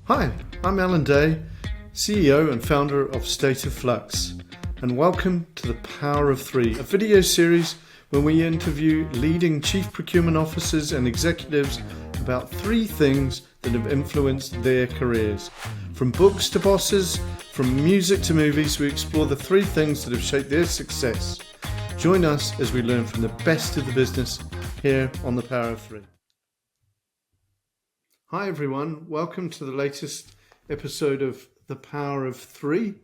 Hi, I'm Alan Day, CEO and founder of State of Flux, and welcome to The Power of Three, a video series where we interview leading chief procurement officers and executives about three things that have influenced their careers. From books to bosses, from music to movies, we explore the three things that have shaped their success. Join us as we learn from the best of the business here on The Power of Three. Hi everyone, welcome to the latest episode of The Power of Three.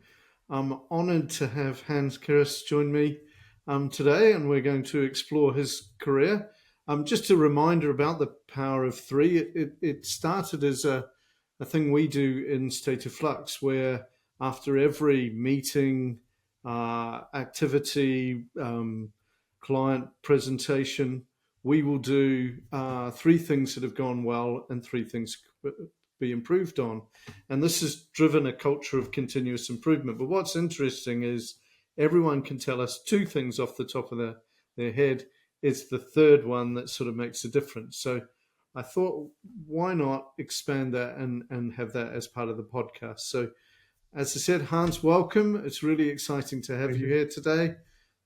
I'm honoured to have Hans Keeris join me today, and we're going to explore his career. Just a reminder about The Power of Three. It started as a thing we do in State of Flux, where after every meeting, activity, client presentation, we will do three things that have gone well and three things be improved on. And this has driven a culture of continuous improvement. But what's interesting is everyone can tell us two things off the top of their head. It's the third one that sort of makes a difference. So I thought, why not expand that and have that as part of the podcast? So as I said, Hans, welcome. It's really exciting to have you here today.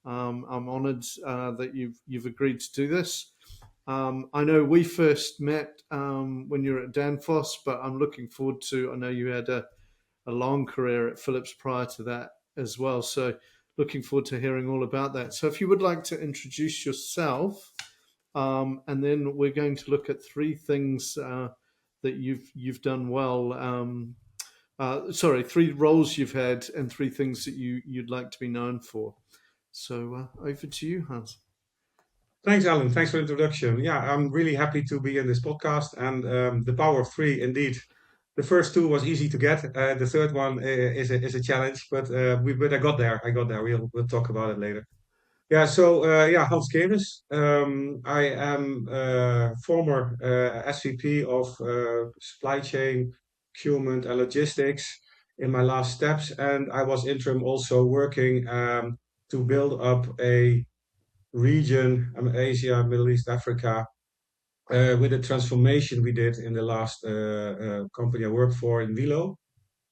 I'm honoured that you've agreed to do this. I know we first met when you were at Danfoss, but I'm looking forward to, I know you had a long career at Philips prior to that as well. So looking forward to hearing all about that. So if you would like to introduce yourself, and then we're going to look at three things that you've done well. Three roles you've had and three things that you'd like to be known for. So over to you, Hans. Thanks, Alan. Thanks for the introduction. Yeah, I'm really happy to be in this podcast and the power of three. Indeed, the first two was easy to get. The third one is a challenge, but I got there. I got there. We'll talk about it later. Yeah. So Hans Keeris. I am former SVP of supply chain, procurement, and logistics in my last steps, and I was interim also working to build up a region, Asia, Middle East, Africa, with the transformation we did in the last company I worked for in Vilo,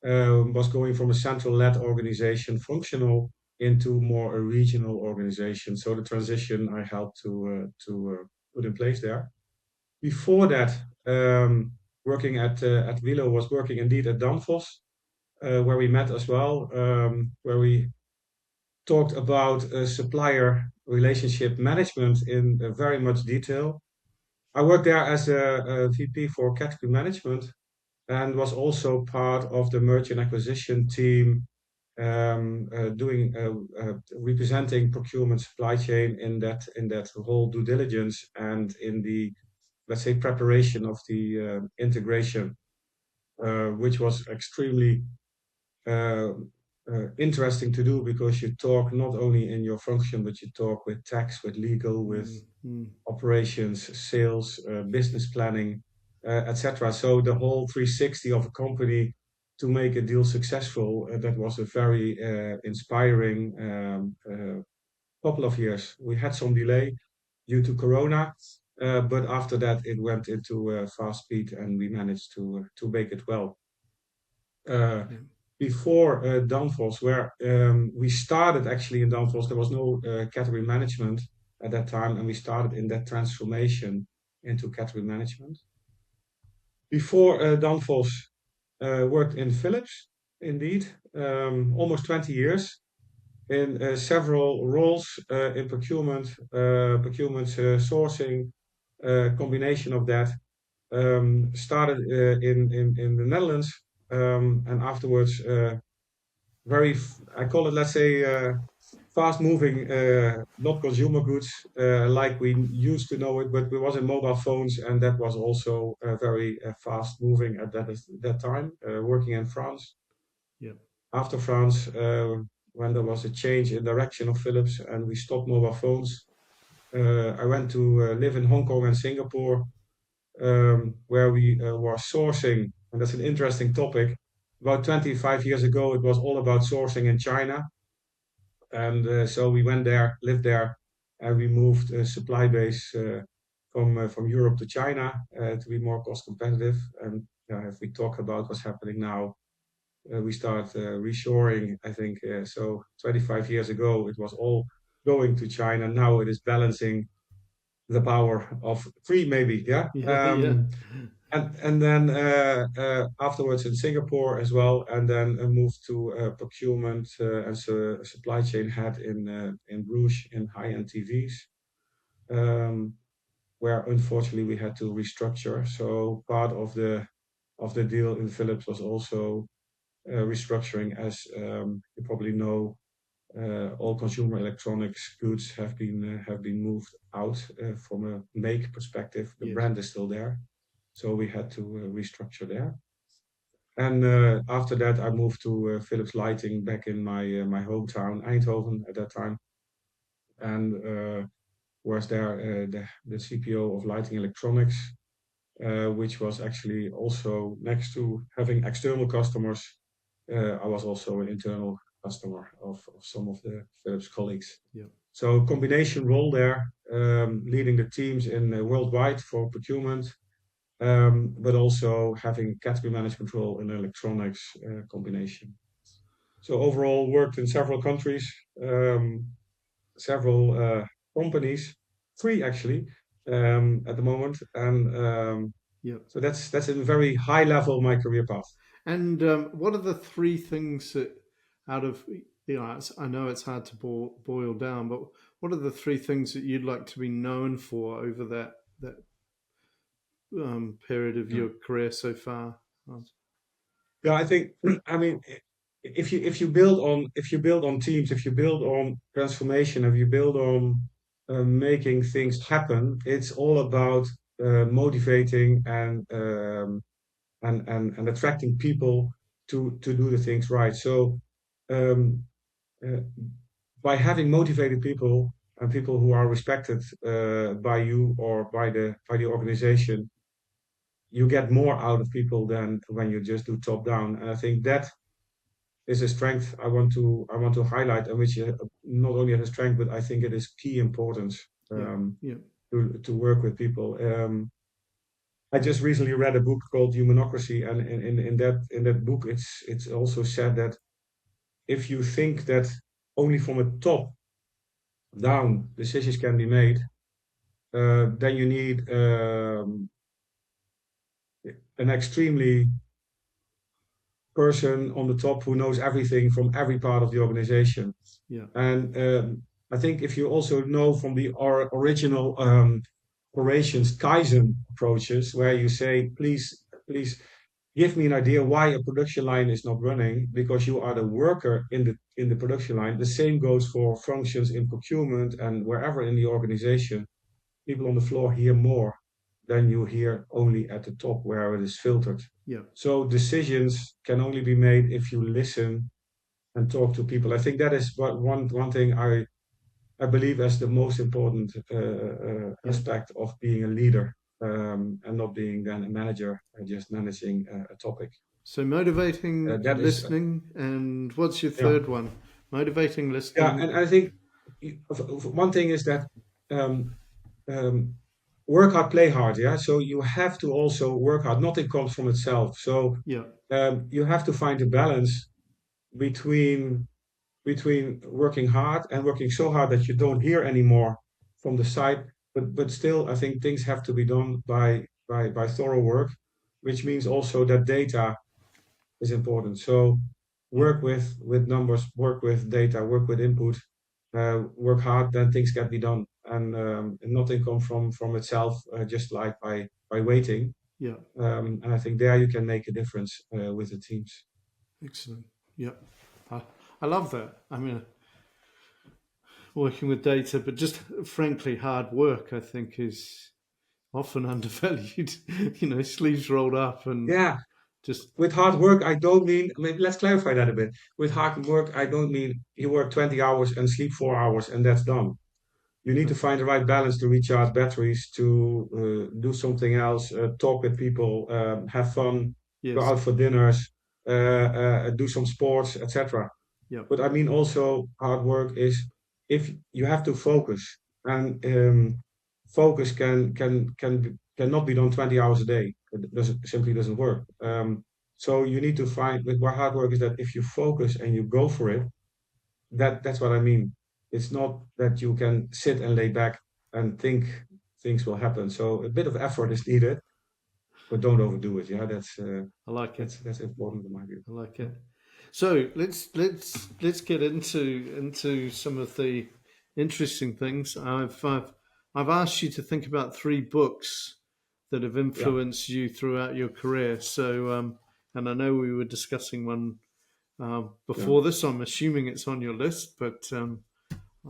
was going from a central-led organization, functional, into more a regional organization. So the transition I helped to put in place there. Before that, working at Vilo was working indeed at Danfoss, where we met as well, where we talked about supplier relationship management in very much detail. I worked there as a VP for category management and was also part of the merger and acquisition team, doing representing procurement supply chain in that whole due diligence and in the, let's say, preparation of the integration, which was extremely interesting to do because you talk not only in your function, but you talk with tax, with legal, with operations, sales, business planning, etc. So the whole 360 of a company to make a deal successful, that was a very inspiring couple of years. We had some delay due to Corona, but after that it went into fast speed and we managed to make it well. Before Danfoss, where we started actually in Danfoss, there was no category management at that time, and we started in that transformation into category management. Before Danfoss, worked in Philips, indeed, almost 20 years in several roles in procurement, sourcing, combination of that. Started in the Netherlands, and afterwards I call it, let's say, fast moving, not consumer goods like we used to know it, but we was in mobile phones, and that was also very fast moving at that time, working in France. Yeah. After France, when there was a change in direction of Philips and we stopped mobile phones, I went to live in Hong Kong and Singapore, where we were sourcing, and that's an interesting topic. About 25 years ago, it was all about sourcing in China. And so we went there, lived there, and we moved a supply base from Europe to China to be more cost competitive. And if we talk about what's happening now, we start reshoring. I think so. 25 years ago, it was all going to China. Now it is balancing the power of three, maybe. Yeah. Yeah, yeah, And then afterwards in Singapore as well, and then moved to procurement as a supply chain head in Bruges in high-end TVs, um, where unfortunately we had to restructure. So part of the deal in Philips was also restructuring, as you probably know. All consumer electronics goods have been moved out from a make perspective. The yes, brand is still there, so we had to restructure there. And after that, I moved to Philips Lighting back in my hometown, Eindhoven, at that time, and was there the CPO of Lighting Electronics, which was actually also next to having external customers. I was also an internal customer of some of the Philips colleagues. yeah, So combination role there, leading the teams in worldwide for procurement, but also having category management role in electronics combination. So overall, worked in several countries, um, several companies, three actually, at the moment, and yeah. so that's a very high level of my career path. And what are the three things that, out of, I know it's hard to boil down, but what are the three things that you'd like to be known for over that period of Yeah. your career so far? Yeah, I think I mean if you build on teams, if you build on transformation, if you build on making things happen, it's all about motivating and attracting people to do the things right. So um, uh, by having motivated people and people who are respected by you or by the organization, you get more out of people than when you just do top down. And I think that is a strength I want to highlight, and which not only as a strength, but I think it is key importance Yeah, yeah, to work with people. I just recently read a book called Humanocracy, and in that book, it's also said that if you think that only from a top down decisions can be made, then you need an extremely person on the top who knows everything from every part of the organization. yeah, And I think if you also know from the original operations Kaizen approaches, where you say, please give me an idea why a production line is not running, because you are the worker in the production line. The same goes for functions in procurement and wherever in the organization. People on the floor hear more than you hear only at the top where it is filtered. yeah, So decisions can only be made if you listen and talk to people. I think that is one thing I believe as the most important yeah. aspect of being a leader, and not being then a manager, just managing a topic. So motivating, That is, listening, and what's your yeah, third one? Motivating, yeah, listening. and I think one thing is that um, um, work hard, play hard. Yeah, so you have to also work hard. Nothing comes from itself. So Yeah, you have to find a balance between working hard and working so hard that you don't hear anymore from the side. But still, I think things have to be done by thorough work, which means also that data is important. So yeah, work with numbers, work with data, work with input, work hard, then things can be done, and nothing comes from itself, just like by waiting. yeah. And I think there you can make a difference with the teams. Excellent. Yeah, I, I love that. I mean, working with data, but just frankly, hard work, I think, is often undervalued. Sleeves rolled up and Yeah, just, with hard work, I don't mean, maybe let's clarify that a bit. With hard work, I don't mean you work 20 hours and sleep 4 hours and that's done. You need uh, to find the right balance to recharge batteries, to do something else, talk with people, have fun, go yes, out for dinners, do some sports, etc. yeah, But I mean also hard work is if you have to focus, and focus can cannot be done 20 hours a day. Simply doesn't work. So you need to find with hard work is that if you focus and you go for it, that's what I mean. It's not that you can sit and lay back and think things will happen. So a bit of effort is needed, but don't overdo it. Yeah, I like it. that's important in my view. I like it. So let's get into some of the interesting things. I've asked you to think about three books that have Yeah, influenced you throughout your career. So and I know we were discussing one yeah, before this. I'm assuming it's on your list, but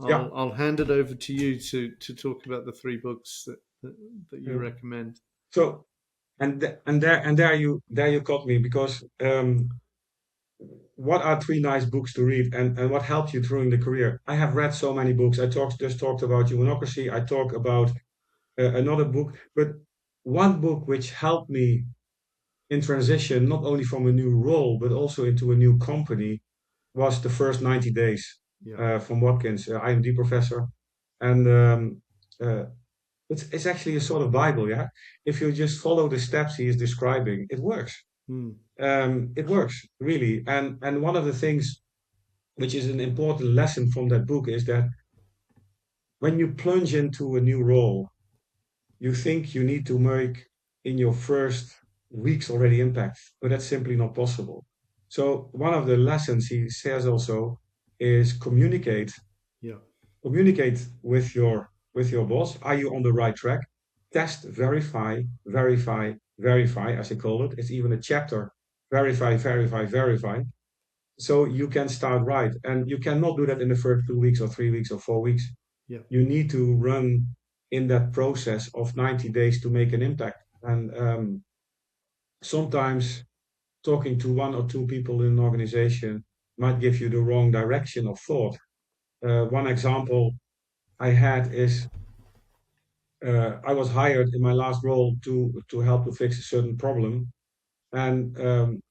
yeah, I'll hand it over to you to talk about the three books that you yeah. recommend. So and there you caught me because what are three nice books to read and what helped you during the career? I have read so many books. Just talked about humanocracy. I talk about another book, but one book which helped me in transition, not only from a new role, but also into a new company, was the first 90 days Yeah. from Watkins, IMD professor. And uh, it's actually a sort of Bible, yeah? If you just follow the steps he is describing, it works. Mm, It works, really. And one of the things which is an important lesson from that book is that when you plunge into a new role, you think you need to make in your first weeks already impact, but that's simply not possible. So one of the lessons he says also is yeah. communicate with your boss. Are you on the right track? Test, verify, as I call it. It's even a chapter. Verify. So you can start right. And you cannot do that in the first 2 weeks or 3 weeks or 4 weeks. Yeah. You need to run in that process of 90 days to make an impact. And sometimes talking to one or two people in an organization might give you the wrong direction of thought. One example I had is I was hired in my last role to help to fix a certain problem, and um,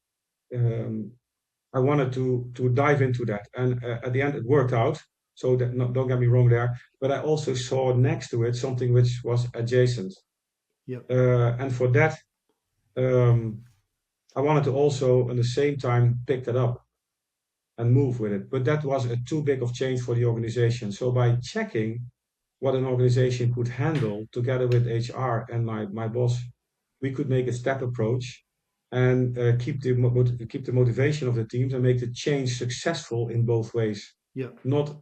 I wanted to dive into that, and at the end it worked out. So that no, don't get me wrong there, but I also saw next to it something which was adjacent, Yeah. and for that um, I wanted to also at the same time pick that up and move with it. But that was a too big of change for the organization. So by checking what an organization could handle together with HR and my boss, we could make a step approach and keep the motivation of the teams and make the change successful in both ways. Yeah. Not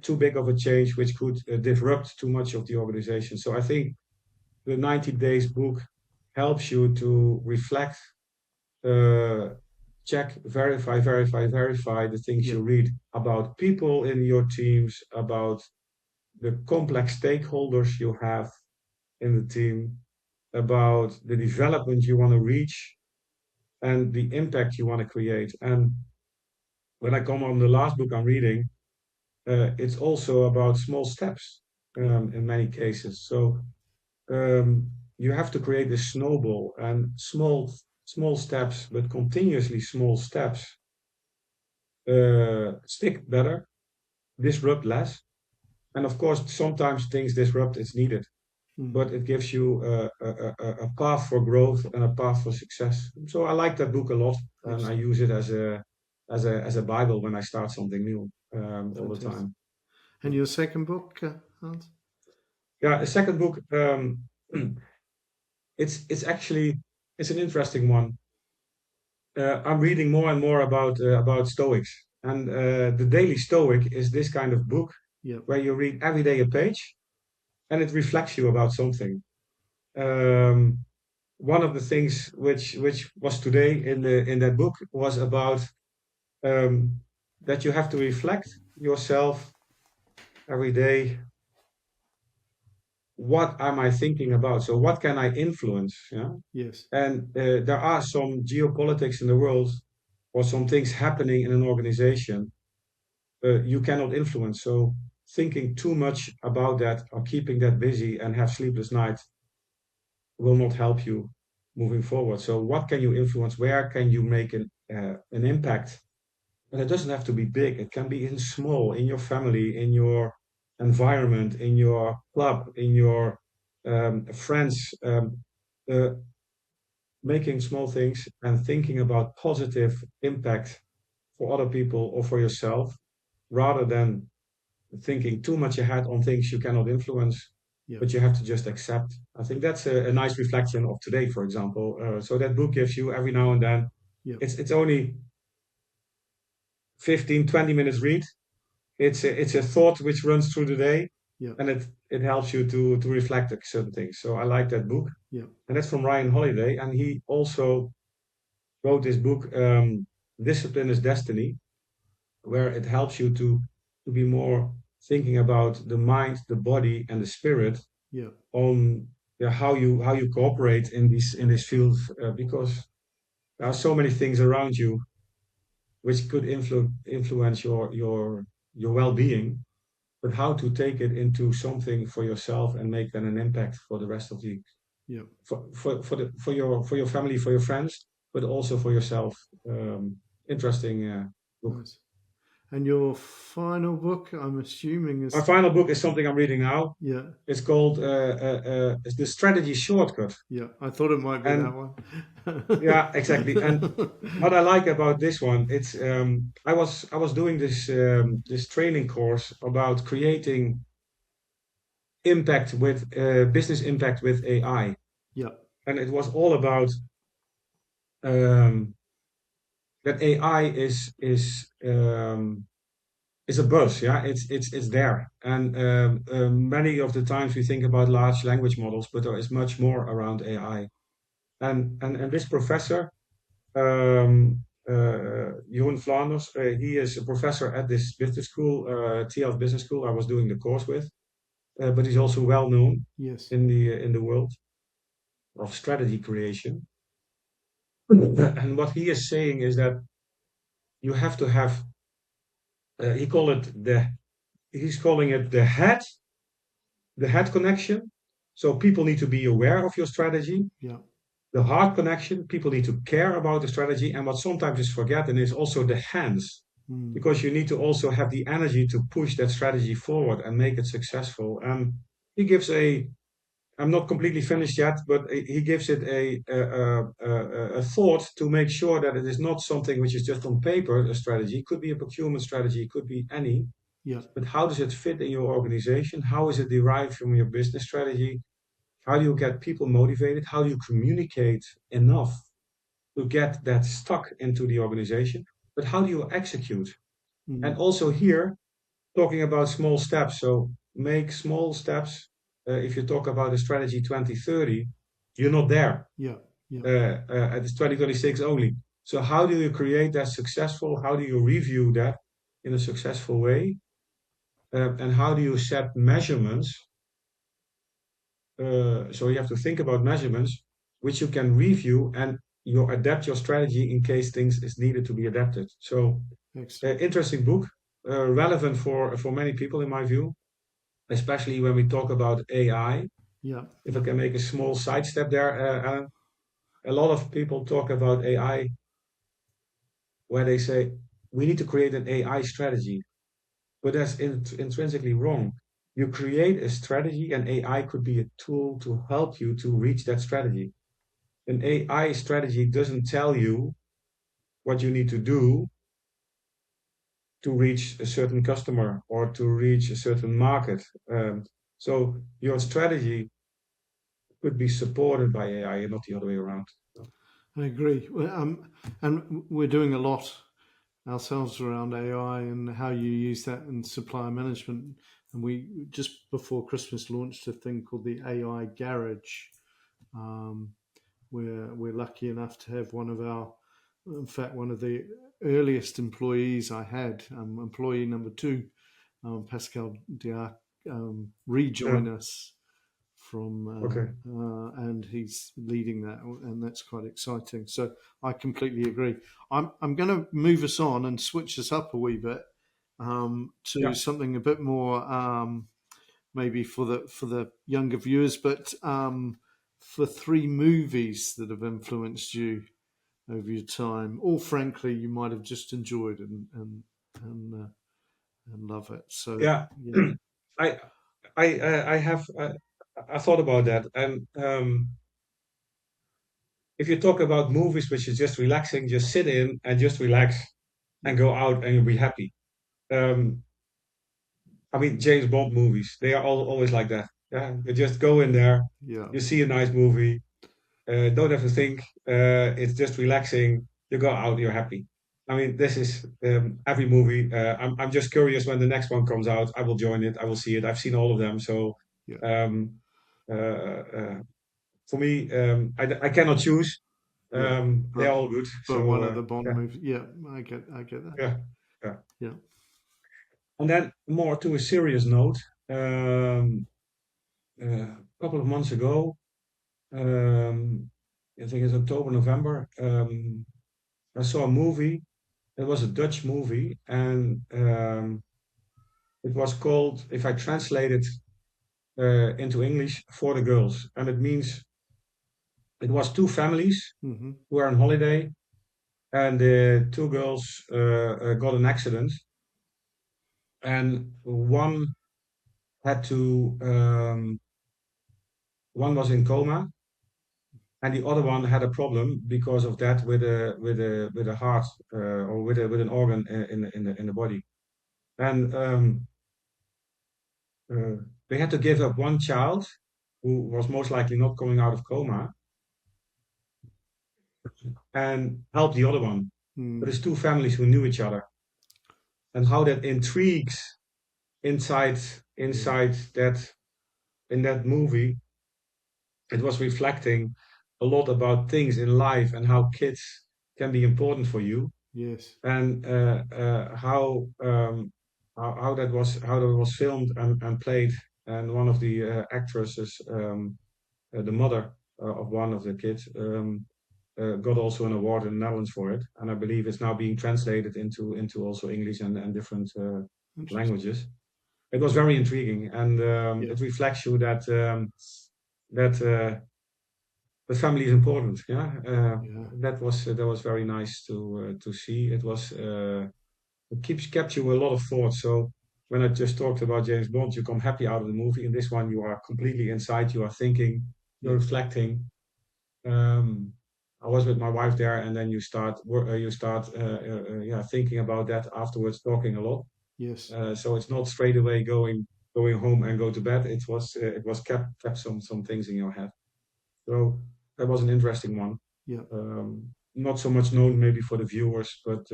too big of a change which could disrupt too much of the organization. So I think the 90 days book helps you to reflect, uh, check, verify the things Yeah. you read about people in your teams, about the complex stakeholders you have in the team, about the development you want to reach, and the impact you want to create. And when I come on the last book I'm reading, it's also about small steps Yeah. in many cases. So um, you have to create a snowball and small steps, but continuously small steps stick better, disrupt less. And of course, sometimes things disrupt, it's needed, Mm, but it gives you a path for growth and a path for success. So I like that book a lot, and I excellent. use it as a Bible when I start something new all the Fantastic. time. And your second book, Hans? Yeah, a second book. It's actually it's an interesting one. I'm reading more and more about Stoics, and the Daily Stoic is this kind of book Yeah. where you read every day a page, and it reflects you about something. Um, One of the things which was today in that book was about um, that you have to reflect yourself every day. What am I thinking about? So what can I influence? Yeah, Yes. and there are some geopolitics in the world or some things happening in an organization you cannot influence. So thinking too much about that or keeping that busy and have sleepless nights will not help you moving forward. So what can you influence? Where can you make an impact? And it doesn't have to be big. It can be in small, in your family, in your environment, in your club, in your friends, uh, making small things and thinking about positive impact for other people or for yourself, rather than thinking too much ahead on things you cannot influence, Yeah. but you have to just accept. I think that's a nice reflection of today, for example. So that book gives you every now and then. Yeah. It's only 15, 20 minutes read. It's a thought which runs through the day, Yeah. and it helps you to reflect on certain things. So I like that book, Yeah. and that's from Ryan Holiday, and he also wrote this book, Discipline is Destiny, where it helps you to be more thinking about the mind, the body, and the spirit Yeah. on, yeah, how you cooperate in this field, because there are so many things around you which could influence your well-being, but how to take it into something for yourself and make then an impact for the rest of the Yeah. for your family, for your friends, but also for yourself. Interesting book. Nice. And your final book, I'm assuming, My is final book is something I'm reading now. yeah. It's called it's The Strategy Shortcut. Yeah. I thought it might be that And one. yeah, exactly. And what I like about this one, it's I was doing this training course about creating impact with business impact with AI, Yeah. and it was all about um, that AI is a buzz. Yeah, it's there, and many of the times we think about large language models, but there is much more around AI. And this professor, Jeroen Flanders, he is a professor at this business school, TL Business School. I was doing the course with, but he's also well known Yes. in the world of strategy creation. And what he is saying is that you have to have, he call it the he's calling it the head connection. So people need to be aware of your strategy. Yeah. The heart connection, people need to care about the strategy. And what sometimes is forgotten is also the hands, Mm. because you need to also have the energy to push that strategy forward and make it successful. And he gives I'm not completely finished yet, but he gives it a thought to make sure that it is not something which is just on paper, a strategy. It could be a procurement strategy, it could be any, Yeah. but how does it fit in your organization? How is it derived from your business strategy? How do you get people motivated? How do you communicate enough to get that stuck into the organization? But how do you execute? And Mm. also here, talking about small steps. So make small steps. If you talk about a strategy 2030, you're not there. Yeah. Yeah. At this 2026 only. So how do you create that successful? How do you review that in a successful way? And how do you set measurements? So you have to think about measurements which you can review, and you adapt your strategy in case things is needed to be adapted. So Excellent. interesting book, relevant for many people in my view, especially when we talk about AI. Yeah. If I Yeah. can make a small sidestep there, Alan, a lot of people talk about AI where they say we need to create an AI strategy, but that's intrinsically wrong. You create a strategy, and AI could be a tool to help you to reach that strategy. An AI strategy doesn't tell you what you need to do to reach a certain customer or to reach a certain market. So your strategy could be supported by AI and not the other way around. I agree. And we're doing a lot ourselves around AI and how you use that in supply management. And we just before Christmas launched a thing called the AI Garage. Um, we're lucky enough to have one of our, in fact, one of the earliest employees I had, employee number two, Pascal Diak, Yeah. rejoin us from, Okay. and he's leading that, and that's quite exciting. So I completely agree. I'm going to move us on and switch us up a wee bit to Yeah. something a bit more maybe for the younger viewers, but for three movies that have influenced you over your time, or frankly you might have just enjoyed and love it. So Yeah. yeah, I I have. I thought about that, and if you talk about movies which is just relaxing, just sit in and just relax and Yeah. go out and you'll be happy. Um, I mean, James Bond movies, they are always like that. Yeah, you just go in there, Yeah. you see a nice movie, don't have to think. It's just relaxing. You go out, you're happy. I mean, this is every movie. I'm just curious when the next one comes out. I will join it. I will see it. I've seen all of them. So Yeah. um, uh, uh, for me, I cannot choose. Yeah. They're But all good. but So one of the Bond yeah, movies. Yeah, I get that. yeah, yeah. Yeah. And then more to a serious note. Um, a couple of months ago, um, I think it's October, November. I saw a movie. It was a Dutch movie, and it was called, if I translate it into English, For the Girls. And it means it was two families Mm-hmm. who were on holiday, and the two girls got an accident, and had to, one was in coma, and the other one had a problem because of that with a heart or with an organ in the body. And uh, they had to give up one child who was most likely not coming out of coma and help the other one. But Mm. it's two families who knew each other, and how that intrigues inside Yeah. inside that in that movie. It was reflecting a lot about things in life and how kids can be important for you, Yes. and how that was filmed and played. And one of the actresses, the mother of one of the kids, got also an award in the Netherlands for it, and I believe it's now being translated into also English and different Interesting. languages. It was very intriguing, and Yeah. it reflects you that the family is important. Yeah, Yeah. that was very nice to see. It kept you a lot of thoughts. So when I just talked about James Bond, you come happy out of the movie. In this one, you are completely inside. You are thinking, you're Yeah. reflecting. Um, I was with my wife there, and then you start yeah, thinking about that afterwards, talking a lot. Yes. So it's not straight away going home and go to bed. It was kept some things in your head. So that was an interesting one. Yeah. Not so much known maybe for the viewers, but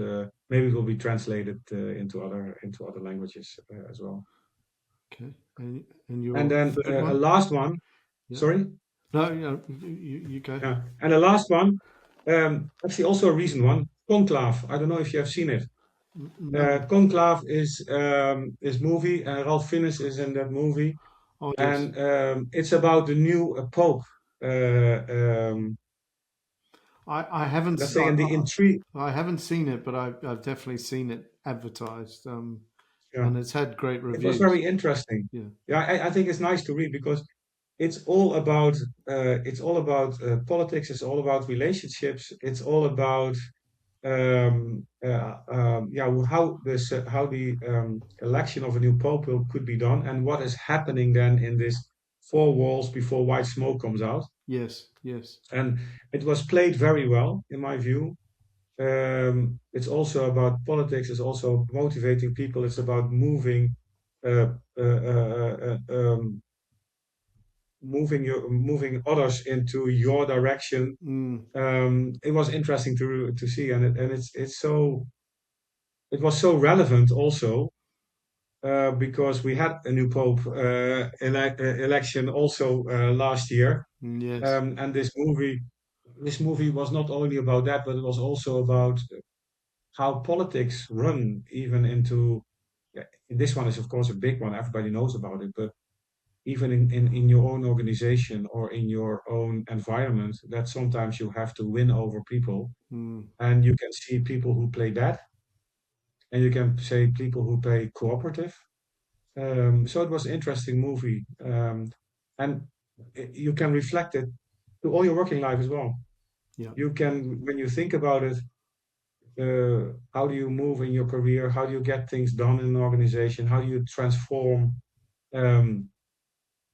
maybe it will be translated into other languages as well. Okay. And And your then third a one? last one. Yeah. Sorry. No. Yeah. You go. Yeah. And the last one, actually also a recent one, Conclave. I don't know if you have seen it. No. Conclave is movie. Ralph Fiennes is in that movie, Oh yes. and it's about the new Pope. I haven't. Let's say in the intrigue. I haven't seen it, but I've definitely seen it advertised. Yeah, And it's had great it was reviews. very interesting. Yeah. Yeah, I think it's nice to read because it's all about politics. It's all about relationships. It's all about yeah, how the election of a new pope could be done, and what is happening then in this four walls before white smoke comes out. Yes. Yes. And it was played very well, in my view. It's also about politics. It's also motivating people. It's about uh, uh, uh, uh, um, moving others into your direction. Mm. It was interesting to see, and it was so relevant also because we had a new pope election also last year, Yes. and this movie was not only about that, but it was also about how politics run even into. Yeah, this one is of course a big one. Everybody knows about it, but even in your own organization or in your own environment, that sometimes you have to win over people, Mm. and you can see people who play that, and you can say people who play cooperative. So it was an interesting movie, and you can reflect it to all your working life as well. Yeah. You can, when you think about it, how do you move in your career? How do you get things done in an organization? How do you transform um,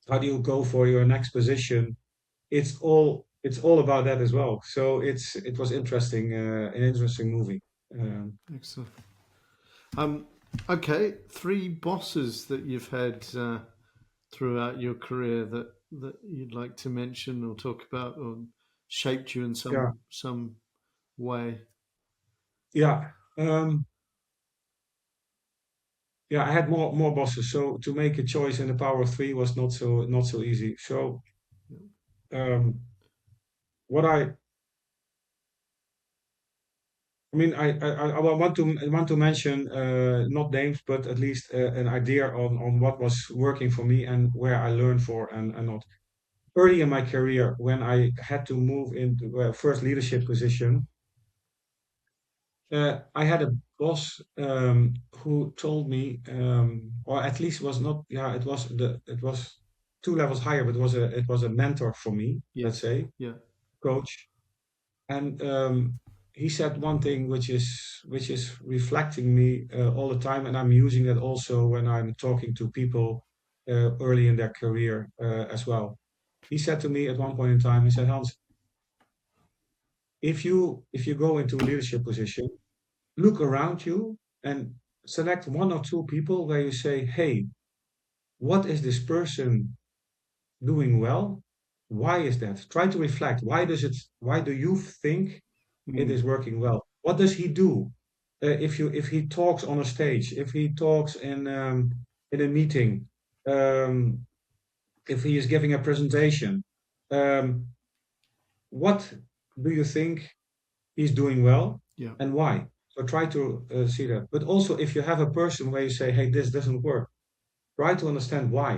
how do you go for your next position? It's all about that as well. So it was interesting, an interesting movie. Um, Excellent. Um, okay, three bosses that you've had throughout your career that you'd like to mention or talk about or shaped you in yeah, some way. yeah, yeah. I had more bosses, so to make a choice in the power of three was not so easy. So um, what I mean, I want to mention not names, but at least an idea on what was working for me and where I learned for and not. Early in my career, when I had to move into first leadership position, I had a boss who told me, or at least was not, yeah, it was 2 levels higher, but it was a mentor for me, let's Yes. say, Yeah. coach. And he said one thing which is reflecting me all the time, and I'm using that also when I'm talking to people early in their career as well. He said to me at one point in time, he said, Hans, if you go into a leadership position, look around you and select 1 or 2 people where you say, hey, what is this person doing well? Why is that? Try to reflect. Why do you think it Mm. is working well? What does he do? If he talks on a stage, if he talks in a meeting, um, if he is giving a presentation, um, what do you think he's doing well Yeah. and why? So try to see that. But also, if you have a person where you say, "Hey, this doesn't work," try to understand why,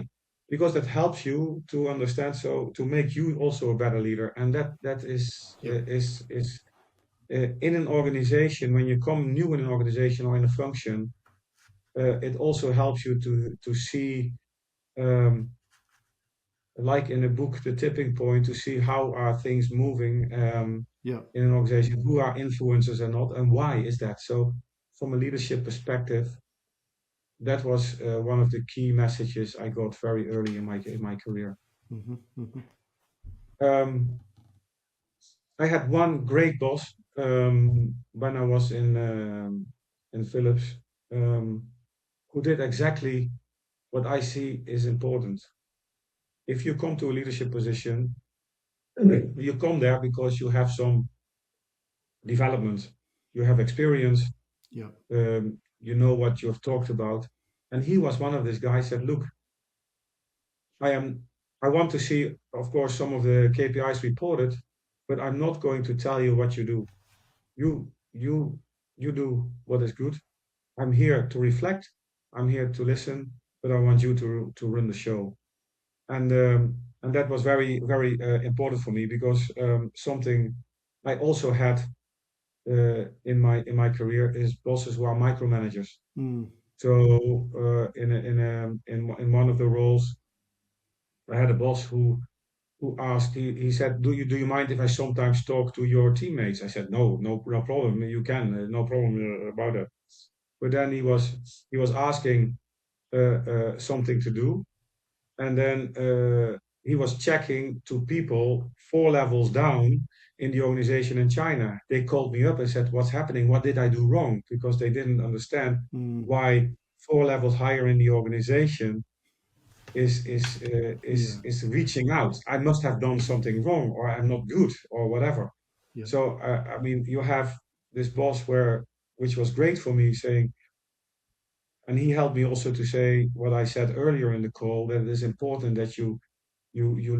because that helps you to understand. So to make you also a better leader, and that is Yeah. in an organization, when you come new in an organization or in a function, it also helps you to see, um, like in a book, the tipping point, to see how are things moving Yeah. in an organization, who are influencers and not, and why is that. So from a leadership perspective, that was one of the key messages I got very early in my career. Hmm. Hmm. Um, I had one great boss when I was in Philips, who did exactly what I see is important. If you come to a leadership position, you come there because you have some development, you have experience, Yeah. you know what you have talked about. And he was one of these guys that, look, I am I want to see, of course, some of the KPIs reported, but I'm not going to tell you what you do. You do what is good. I'm here to reflect. I'm here to listen, but I want you to run the show. And that was very important for me because something I also had in my career is bosses who are micromanagers. Mm. So in one of the roles, I had a boss who asked. He said, "Do you mind if I sometimes talk to your teammates?" I said, "No problem. You can, no problem about that." But then he was asking something to do, and then he was checking to people 4 levels down in the organization in China. They called me up and said, "What's happening? What did I do wrong?" Because they didn't understand Mm. why 4 levels higher in the organization is is uh, Yeah. is is reaching out. I must have done something wrong, or I'm not good, or whatever. Yeah. So I mean, you have this boss which was great for me, saying, and he helped me also to say what I said earlier in the call, that it is important that you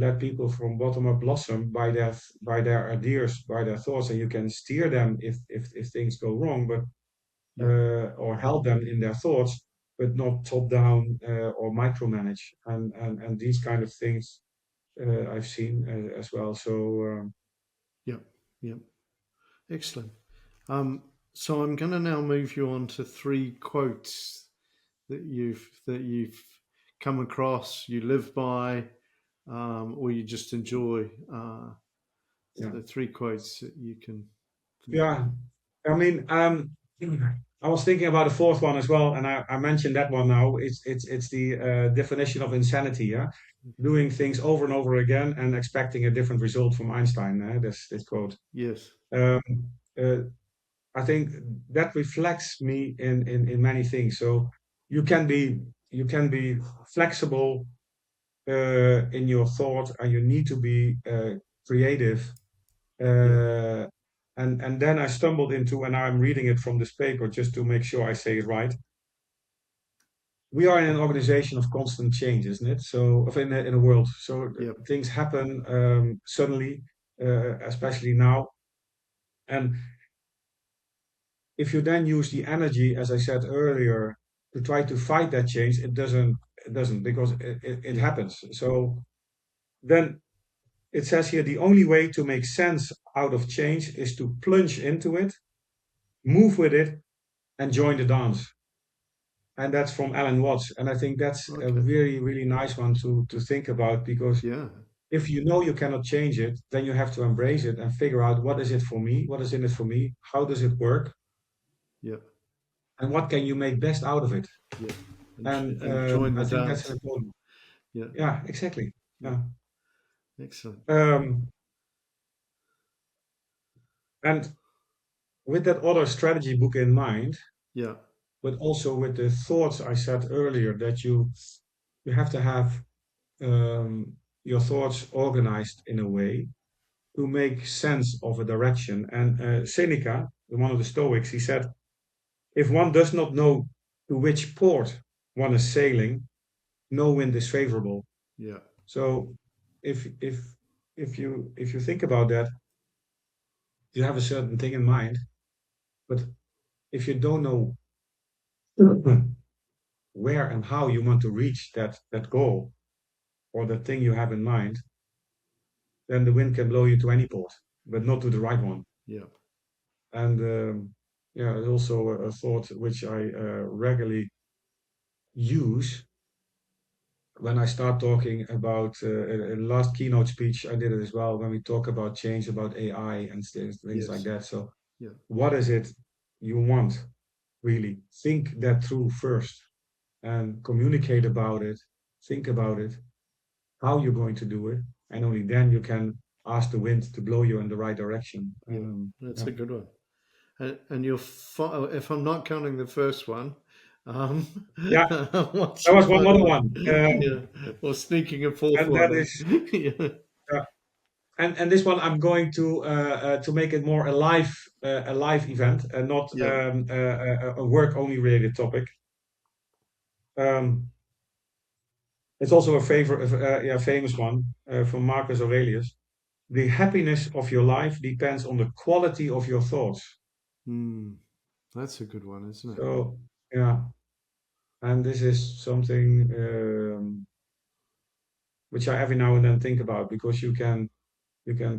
let people from bottom up blossom by their ideas, by their thoughts, and you can steer them if things go wrong, but Yeah. or help them in their thoughts, but not top down or micromanage, and these kind of things I've seen as well. So Yeah. Yeah. Excellent. Um, so I'm going to now move you on to three quotes that you've come across, you live by, or you just enjoy. yeah, The three quotes that you can think of. yeah. I mean, I was thinking about the fourth one as well, and I mentioned that one now. It's the definition of insanity. Yeah, doing things over and over again and expecting a different result from Einstein. This quote. Yes. Um, uh, I think that reflects me in many things. So you can be you can be flexible in your thought, and you need to be creative. Yeah. Uh, and then I stumbled into, and I'm reading it from this paper just to make sure I say it right. We are in an organization of constant change, isn't it? So, of in a world, so Yep. things happen suddenly, especially now. And if you then use the energy, as I said earlier, to try to fight that change, it doesn't because it Yeah. happens. So then it says here the only way to make sense out of change is to plunge into it, move with it, and join the dance. And that's from Alan Watts. And I think that's a Okay. really, really nice one to think about, because Yeah. if you know you cannot change it, then you have to embrace it and figure out what is it for me, what is in it for me, how does it work, Yeah. and what can you make best out of it. Yeah. And And join I the think that's dance. an important. Yeah. Yeah, exactly. Yeah. Yeah. Excellent. Um, and with that other strategy book in mind, Yeah. but also with the thoughts I said earlier, that you have to have your thoughts organized in a way to make sense of a direction. And Seneca, one of the Stoics, he said, if one does not know to which port one is sailing, no wind is favorable. Yeah. So if if you think about that, you have a certain thing in mind, but if you don't know where and how you want to reach that goal or the thing you have in mind, then the wind can blow you to any port, but not to the right one. Yeah. And yeah, it's also a thought which I regularly use when I start talking about in last keynote speech. I did it as well when we talk about change, about AI and things like Yes. that. So, Yeah. what is it you want really? Think that through first and communicate about it. Think about it, how you're going to do it, and only then you can ask the wind to blow you in the right direction. Yeah. That's Yeah, a good one. And you're if I'm not counting the first one, um, yeah, that watching was one quite a other lot. one, Yeah. Or sneaking a fourth and that one is. in. Yeah. Uh, and this one I'm going to make it more a live event and not Yeah. a work only related topic. Um, it's also a favorite, yeah, famous one from Marcus Aurelius. The happiness of your life depends on the quality of your thoughts. Mm, that's a good one, isn't it? So yeah, and this is something which I every now and then think about, because you can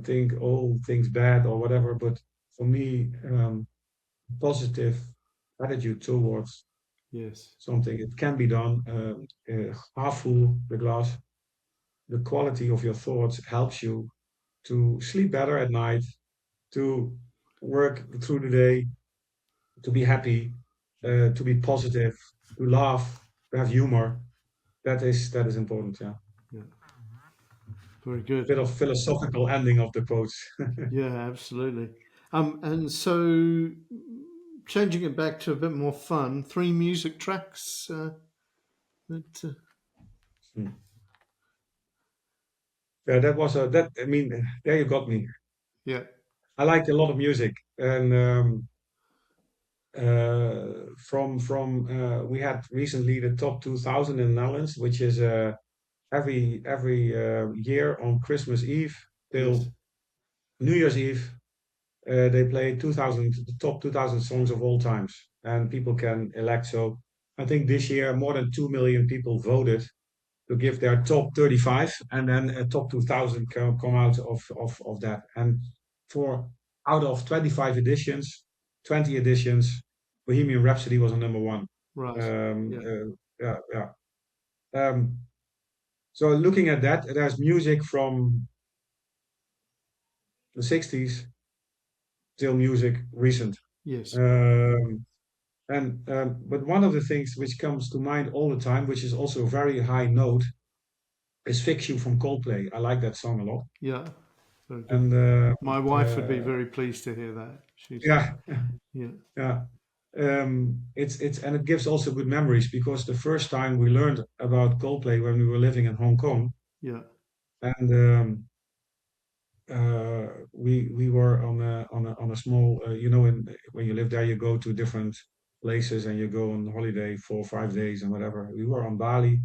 think all things bad or whatever, but for me, positive attitude towards Yes. something. It can be done. Half full the glass. The quality of your thoughts helps you to sleep better at night, to work through the day, to be happy, Yeah. to be positive, to laugh, to have humor. That is important. Yeah, Yeah. Very good. bit of philosophical ending of the quotes. Yeah, absolutely. And so changing it back to a bit more fun, three music tracks that Yeah, that was a that. I mean, there you got me. yeah. I like a lot of music, and we had recently the top 2000 in the Netherlands, which is every year on Christmas Eve Yes. till New Year's Eve. They play the top 2000 songs of all times, and people can elect. So I think this year more than 2 million people voted to give their top 35, and then a top 2000 come out of that. And for out of 25 editions, 20 editions, Bohemian Rhapsody was on number one. Right. Um, Yeah. uh, yeah, yeah. Um, so looking at that, there's music from the 60s till music recent. Yes. Um, And but one of the things which comes to mind all the time, which is also a very high note, is "Fix You" from Coldplay. I like that song a lot. Yeah, very good. And My wife would be uh, very pleased to hear that. She's yeah, yeah, yeah. It's and it gives also good memories because the first time we learned about Coldplay when we were living in Hong Kong, yeah, and we were on a small when you live there you go to different places and you go on holiday 4 or 5 days and whatever. We were on Bali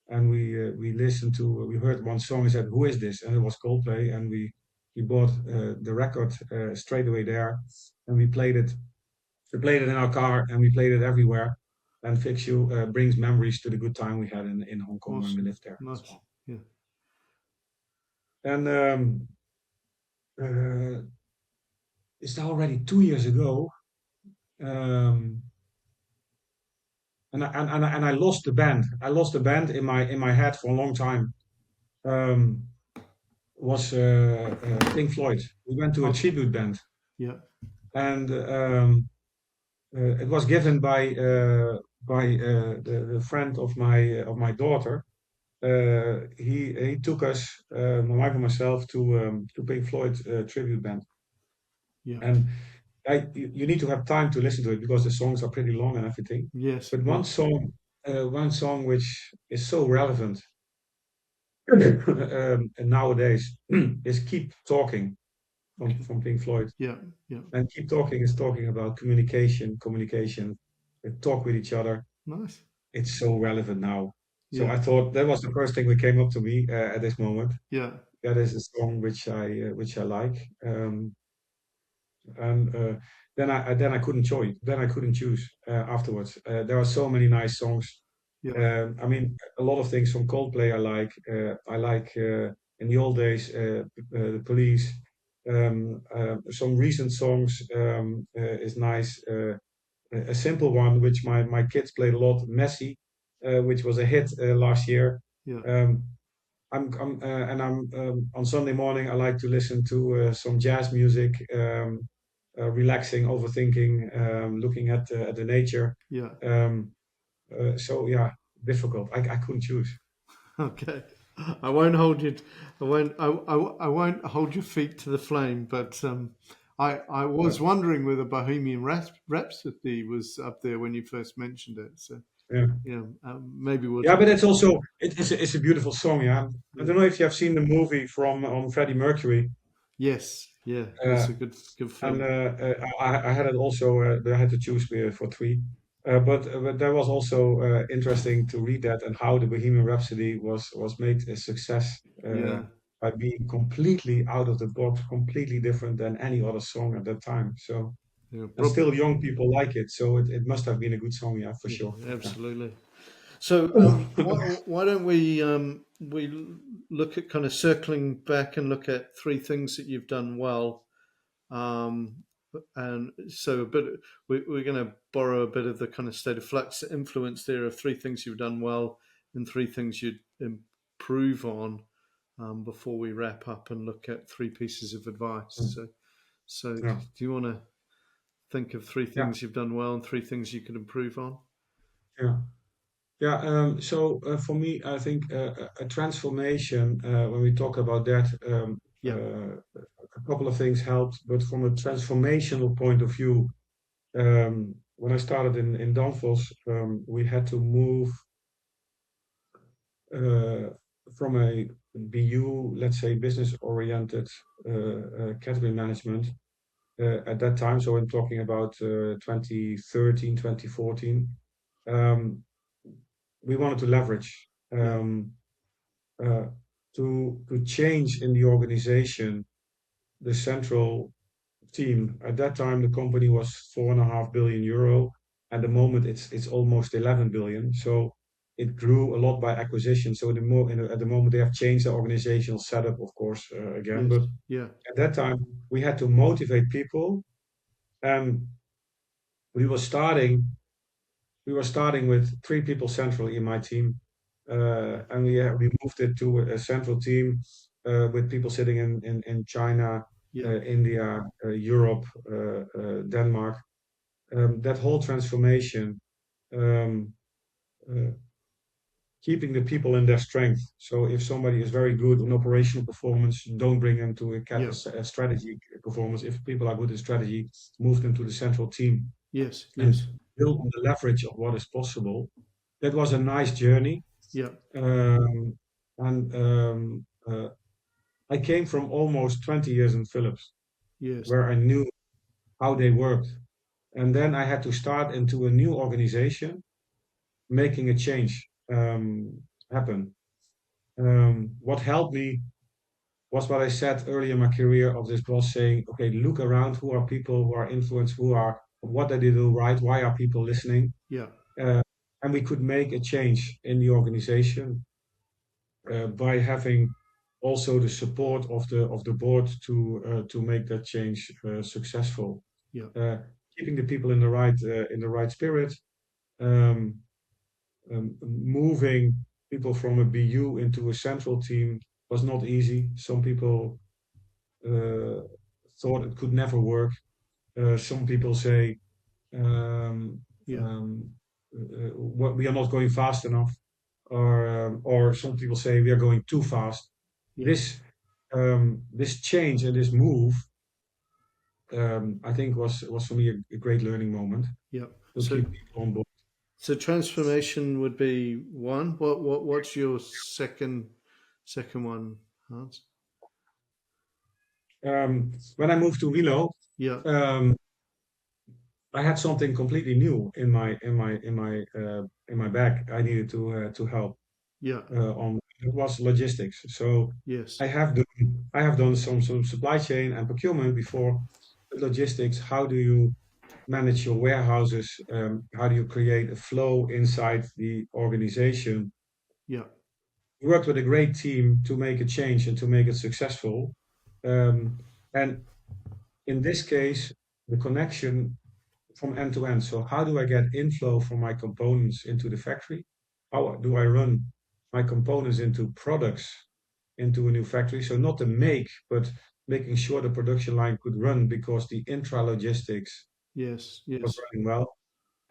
and we listened to we heard one song and said, "Who is this?" And it was Coldplay, and we bought the record straight away there, and we played it. We played it in our car and we played it everywhere. And Fix You brings memories to the good time we had in Hong Kong when we awesome, lived there as nice. well. Yeah, And uh, it's now already 2 years ago. Um, and I lost the band. I lost the band in my head for a long time. Um, was Pink Floyd. We went to a okay, tribute band, yeah, and it was given by the friend of my daughter. He took us, my wife and myself, to Pink Floyd tribute band, yeah, and you need to have time to listen to it because the songs are pretty long and everything. yes, But yeah, one song which is so relevant and nowadays is "Keep Talking" from okay, from Pink Floyd. yeah, yeah, And "Keep Talking" is talking about communication, talk with each other. nice. It's so relevant now. So Yeah, I thought that was the first thing that came up to me at this moment. yeah, That is a song which I like. And then I couldn't choose. Then I couldn't choose afterwards. There are so many nice songs. yeah, I mean, a lot of things from Coldplay I like. I like in the old days the Police. Some recent songs is nice. A simple one which my kids played a lot, "Messy," which was a hit last year. yeah, Um, I'm on Sunday morning. I like to listen to some jazz music, relaxing, overthinking, looking at the nature. yeah. So yeah, difficult. I couldn't choose. Okay, I won't hold you. I won't. I won't hold your feet to the flame. But I Yeah, was wondering whether Bohemian Rhapsody was up there when you first mentioned it. So yeah, yeah, maybe we'll yeah. talk. But it's a beautiful song. Yeah, I Yeah. don't know if you have seen the movie from on Freddie Mercury. Yes. Yeah. It's Uh, a good and film. I had it also. I had to choose for three. But that was also interesting to read that and how the Bohemian Rhapsody was made a success Yeah. by being completely out of the box, completely different than any other song at that time. So Yeah. and still young people like it. So it must have been a good song, yeah, for Yeah. sure. Yeah. Absolutely. So why don't we look at kind of circling back and look at three things that you've done well. Um, and so a bit we're going to borrow a bit of the kind of state of flux influence there of three things you've done well and three things you'd improve on before we wrap up and look at three pieces of advice. Mm. So do Yeah. you want to think of three Yeah. things you've done well and three things you could improve on? Yeah. Yeah, so for me, I think a transformation, when we talk about that, Yeah, a couple of things helped, but from a transformational point of view, when I started in Danfoss, we had to move uh, from a BU, let's say business-oriented category management at that time. So I'm talking about 2013, 2014. Um, we wanted to leverage. yeah, Uh, to change in the organization, the central team. At that time, the company was 4.5 billion euro. At the moment, it's almost 11 billion. So it grew a lot by acquisition. So at the moment, they have changed the organizational setup, of course, again. yes, But yeah, at that time, we had to motivate people, and we were starting we were starting with 3 people centrally in my team, and we moved it to a central team with people sitting in China, yeah, India, Europe, Denmark, that whole transformation, um, uh, keeping the people in their strength. So if somebody is very good in operational performance, don't bring them to Yeah. a strategy performance. If people are good in strategy, move them to the central team Yes. and Yes. build on the leverage of what is possible. That was a nice journey. Yeah. Um, and I came from almost 20 years in Philips, Yes. where I knew how they worked. And then I had to start into a new organization, making a change happen. What helped me was what I said earlier in my career of this boss saying, okay, look around, who are people who are influenced, what did they do right, why are people listening? Yeah. Uh, and we could make a change in the organization by having also the support of the board to make that change successful. Yeah. Uh, Keeping the people in the right spirit, um, moving people from a BU into a central team was not easy. Some people uh, thought it could never work. Some people say um, Yeah. um, we are not going fast enough, or some people say we are going too fast. Yeah. This change and this move, I think was for me a great learning moment Yeah. to So keep people on board. so transformation would be one. What's your second one, Hans? When I moved to Rilo, Yeah. um, I had something completely new in my bag. I needed to help Yeah. on. It was logistics. So Yes. I have done some supply chain and procurement before. But logistics. How do you manage your warehouses? How do you create a flow inside the organization? Yeah. We worked with a great team to make a change and to make it successful. Um, and in this case, the connection from end to end. So how do I get inflow from my components into the factory? How do I run my components into products into a new factory? So not the make, but making sure the production line could run because the intra logistics Yes. was Yes. running well.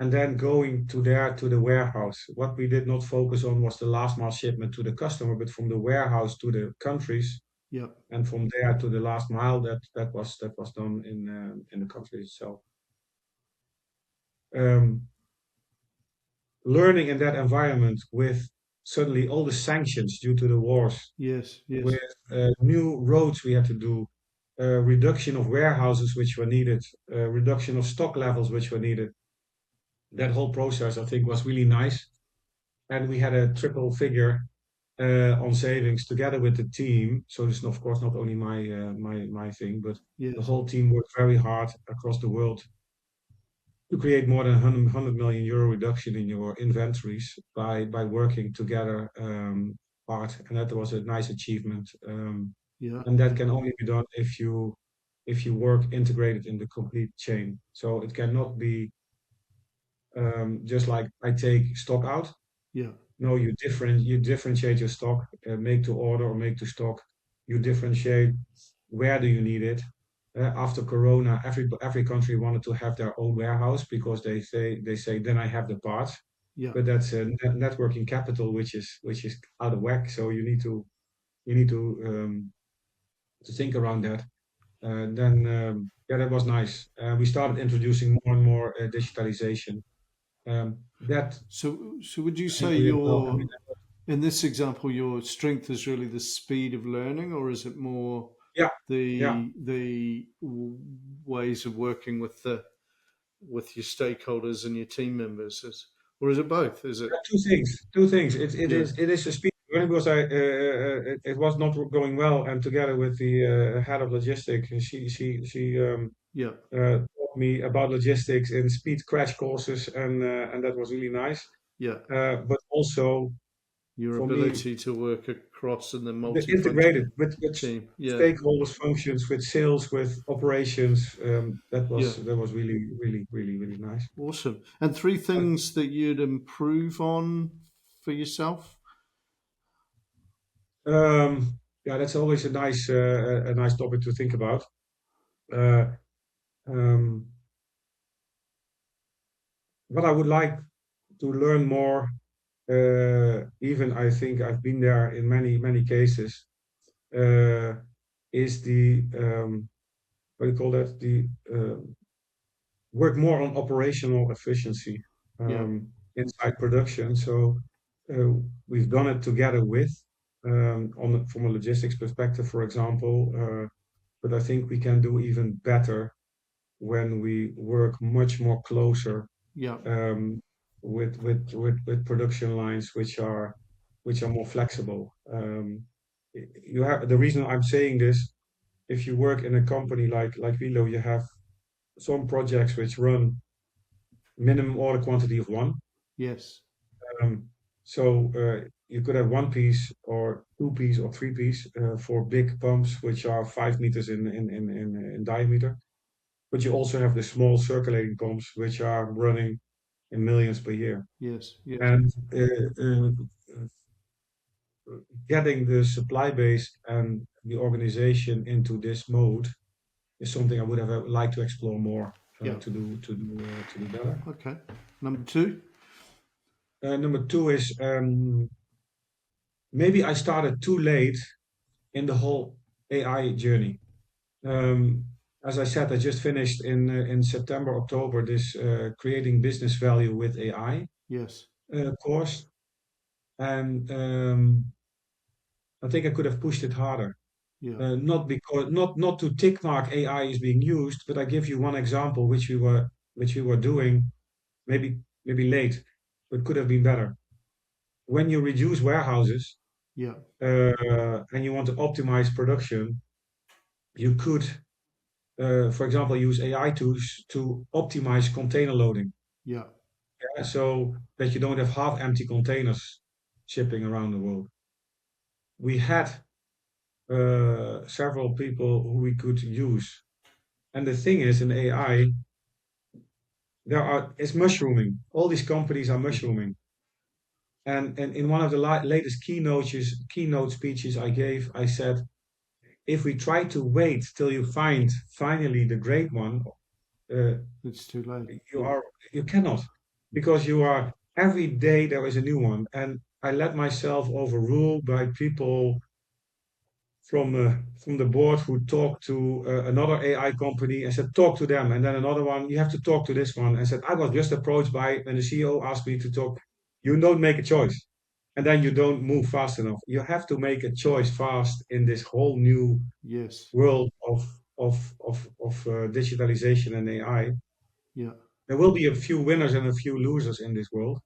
And then going to there to the warehouse. What we did not focus on was the last mile shipment to the customer, but from the warehouse to the countries, Yeah. and from there to the last mile. That was done in the country itself. Um, Learning in that environment with suddenly all the sanctions due to the wars, Yes. with Yes. new roads we had to do, reduction of warehouses which were needed, reduction of stock levels which were needed. That whole process, I think, was really nice. And we had a triple figure on savings together with the team. So it's of course not only my thing, but the Yes. whole team worked very hard across the world to create more than 100 million euro reduction in your inventories by working together hard, and that was a nice achievement. Yeah. And that Yeah. can only be done if you work integrated in the complete chain. So it cannot be just like I take stock out. Yeah. No, you differentiate your stock, make to order or make to stock. You differentiate where do you need it. After Corona, every country wanted to have their own warehouse because they say then I have the parts. Yeah. But that's a networking capital which is out of whack. So you need to think around that. Then yeah, that was nice. We started introducing more and more digitalization. That So would you went say really well. And your in this example your strength is really the speed of learning, or is it more yeah, yeah. the ways of working with your stakeholders and your team members, or is it both? Is it? Two things. Two things. Yeah. It is a speed learning because it was not going well, and together with the head of logistics, she Yeah. taught me about logistics in speed crash courses, and that was really nice. Yeah. But also Your for me, ability to work across in the the multifunctional integrated with team. Yeah. stakeholders functions, with sales, with operations. Yeah. That was really nice. Awesome. And three things that you'd improve on for yourself? Yeah, that's always a nice topic to think about. Uh, um, what I would like to learn more, even I think I've been there in many cases, uh, is the what do you call that? The work more on operational efficiency Yeah. inside production. So uh, we've done it together with from a logistics perspective, for example. But I think we can do even better when we work much more closer Yeah. um, with production lines which are more flexible. You have the reason I'm saying this. If you work in a company like Vilo, you have some projects which run minimum order quantity of one. Yes. Um, so you could have one piece or two piece or three piece for big pumps which are 5 meters in diameter. But you also have the small circulating pumps which are running in millions per year. Yes. Yes. And getting the supply base and the organization into this mode is something I would have liked to explore more Yeah. to do better. Okay. Number two. Number two is maybe I started too late in the whole AI journey. Um, as I said, I just finished in September, October this creating business value with AI Yes. course, and I think I could have pushed it harder. Yeah. Not because not to tick mark AI is being used, but I give you one example which we were doing maybe late, but could have been better. When you reduce warehouses Yeah. and you want to optimize production, you could, for example, use AI tools to optimize container loading, Yeah. so that you don't have half empty containers shipping around the world. We had several people who we could use. And the thing is, in AI, it's mushrooming. All these companies are Yes. mushrooming. And in one of the latest keynote speeches I gave, I said, if we try to wait till you find finally the great one, uh, It's too late. you are you cannot, because you are every day there is a new one. And I let myself overrule by people from the board who talked to another AI company and said, talk to them. And then another one, you have to talk to this one. And said, I was just approached by, and the CEO asked me to talk. You don't make a choice. And then you don't move fast enough. You have to make a choice fast in this whole new Yes. world of digitalization and AI. Yeah. There will be a few winners and a few losers in this world.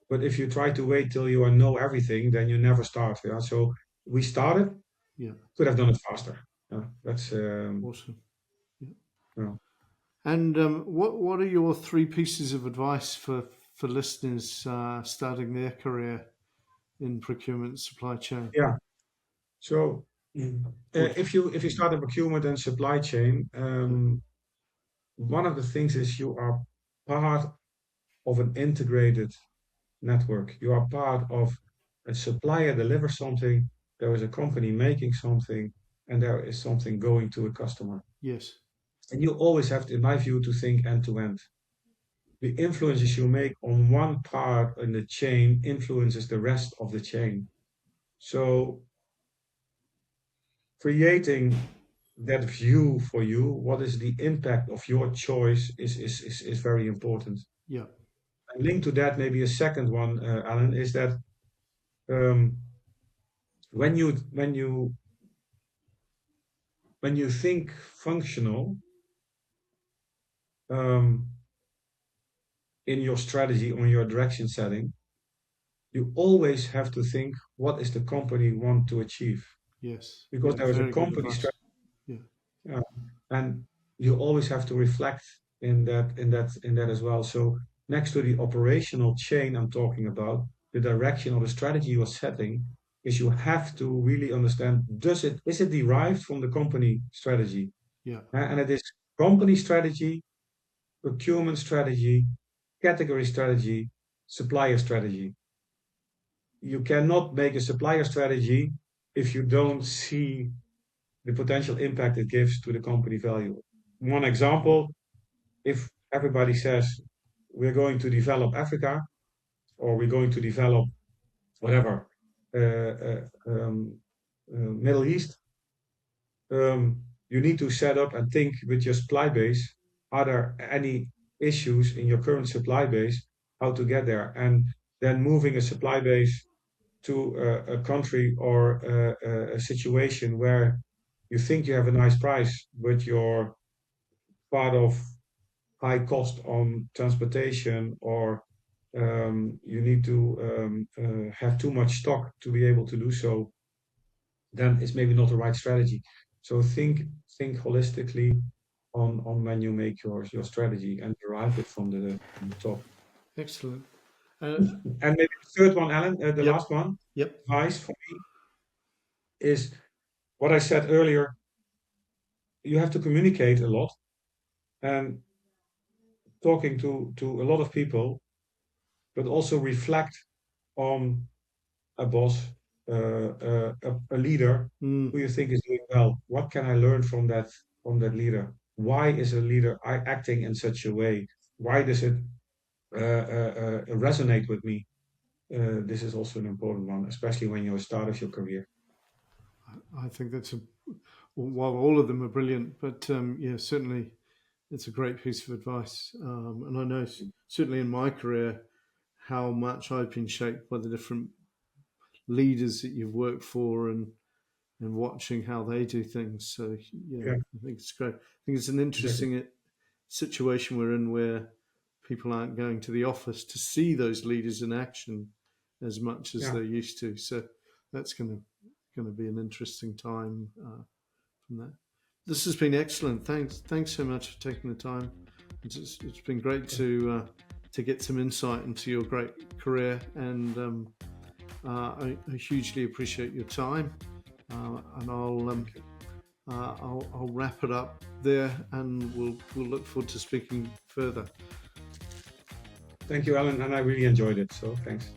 But if you try to wait till you know everything, then you never start. Yeah? So we started, Yeah. could have done it faster. Yeah, that's Awesome. Yeah. yeah. And what are your three pieces of advice for listeners starting their career in procurement and supply chain? Yeah. So Or if you start a procurement and supply chain, yeah. one of the things is you are part of an integrated network. You are part of a supplier delivers something, there is a company making something, and there is something going to a customer. Yes. And you always have, in my view, to think end to end. The influences you make on one part in the chain influences the rest of the chain. So creating that view for you, what is the impact of your choice is very important. Yeah. And linked to that, maybe a second one, Alan, is that um, when you think functional um, in your strategy on your direction setting, you always have to think what is the company want to achieve, Yes. because Yeah. there is a Very good company advice. strategy. Yeah. Yeah. And you always have to reflect in that as well. So next to the operational chain I'm talking about, the direction or the strategy you are setting is you have to really understand, is it derived from the company strategy? Yeah. And it is company strategy, procurement strategy, category strategy, supplier strategy. You cannot make a supplier strategy if you don't see the potential impact it gives to the company value. One example, if everybody says we're going to develop Africa, or we're going to develop whatever, Middle East, you need to set up and think with your supply base. Are there any issues in your current supply base? How to get there, and then moving a supply base to a country or a situation where you think you have a nice price, but you're part of high cost on transportation, or you need to have too much stock to be able to do so, then it's maybe not the right strategy. So think holistically on when you make your strategy and derive it from the top. Excellent. Uh, And maybe the third one, Alan, the yep. last one, Yep. advice for me is what I said earlier. You have to communicate a lot, and talking to a lot of people, but also reflect on a boss, a leader Mm. who you think is doing well. What can I learn from that leader? Why is a leader acting in such a way? Why does it resonate with me? This is also an important one, especially when you're start of your career. I think that's a, while all of them are brilliant, but yeah, certainly it's a great piece of advice. And I know certainly in my career how much I've been shaped by the different leaders that you've worked for, and watching how they do things. So yeah, Yeah, I think it's great. I think it's an exactly. interesting situation we're in where people aren't going to the office to see those leaders in action as much as Yeah, they used to. So that's going to be an interesting time from that. This has been excellent. Thanks so much for taking the time. It's been great to get some insight into your great career, and I hugely appreciate your time. And I'll wrap it up there, and we'll look forward to speaking further. thank you, Alan, and I really enjoyed it. So thanks.